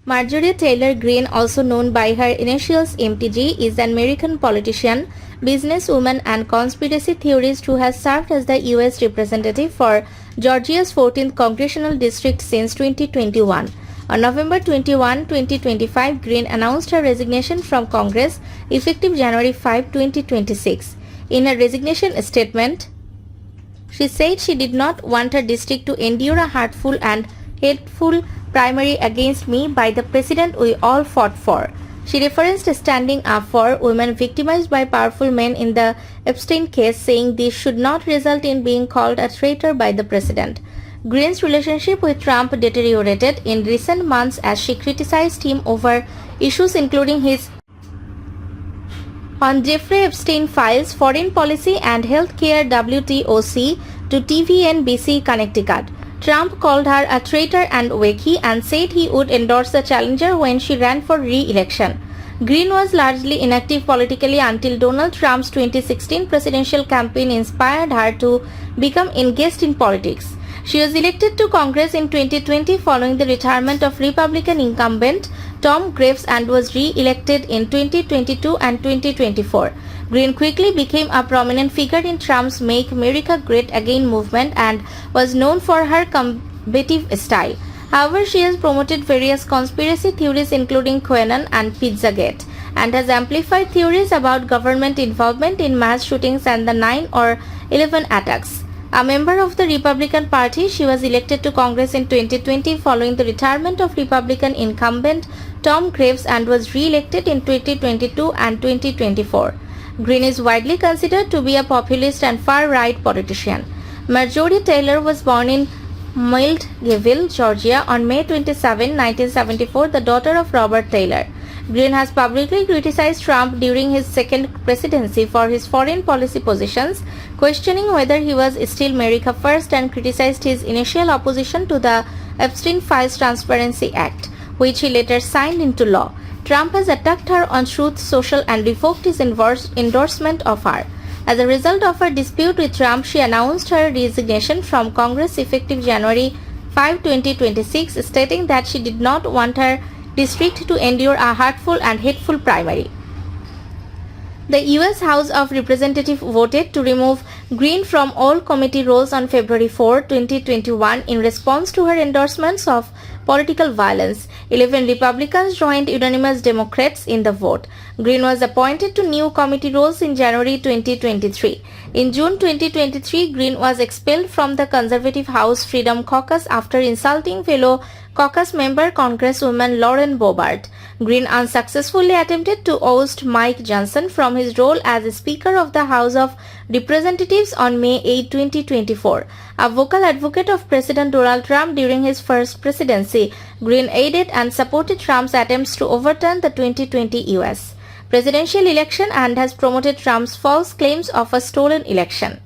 Marjorie Taylor Greene, also known by her initials MTG, is an American politician, businesswoman and conspiracy theorist who has served as the U.S. representative for Georgia's 14th congressional district since 2021. On November 21, 2025, Greene announced her resignation from Congress effective January 5, 2026. In her resignation statement, she said she did not want her district to endure a hurtful and hateful primary against me by the president we all fought for. She referenced standing up for women victimized by powerful men in the Epstein case, saying this should not result in being called a traitor by the president. Greene's relationship with Trump deteriorated in recent months as she criticized him over issues including his on Jeffrey Epstein files, foreign policy and healthcare WTOC to TVNBC Connecticut. Trump called her a traitor and wacky and said he would endorse the challenger when she ran for re-election. Greene was largely inactive politically until Donald Trump's 2016 presidential campaign inspired her to become engaged in politics. She was elected to Congress in 2020 following the retirement of Republican incumbent Tom Graves and was re-elected in 2022 and 2024. Greene quickly became a prominent figure in Trump's Make America Great Again movement and was known for her combative style. However, she has promoted various conspiracy theories including QAnon and Pizzagate, and has amplified theories about government involvement in mass shootings and the 9/11 attacks. A member of the Republican Party, she was elected to Congress in 2020 following the retirement of Republican incumbent Tom Graves and was re-elected in 2022 and 2024. Greene is widely considered to be a populist and far-right politician. Marjorie Taylor was born in Milledgeville, Georgia on May 27, 1974, the daughter of Robert Taylor. Greene has publicly criticized Trump during his second presidency for his foreign policy positions, questioning whether he was still America First, and criticized his initial opposition to the Epstein Files Transparency Act, which he later signed into law. Trump has attacked her on Truth Social and revoked his endorsement of her. As a result of her dispute with Trump, she announced her resignation from Congress effective January 5, 2026, stating that she did not want her district to endure a hurtful and hateful primary. The U.S. House of Representatives voted to remove Greene from all committee roles on February 4, 2021 in response to her endorsements of political violence. 11 Republicans joined unanimous Democrats in the vote. Greene was appointed to new committee roles in January 2023. In June 2023, Greene was expelled from the Conservative House Freedom Caucus after insulting fellow caucus member Congresswoman Lauren Boebert. Greene unsuccessfully attempted to oust Mike Johnson from his role as Speaker of the House of Representatives on May 8, 2024. A vocal advocate of President Donald Trump during his first presidency, Greene aided and supported Trump's attempts to overturn the 2020 U.S. presidential election and has promoted Trump's false claims of a stolen election.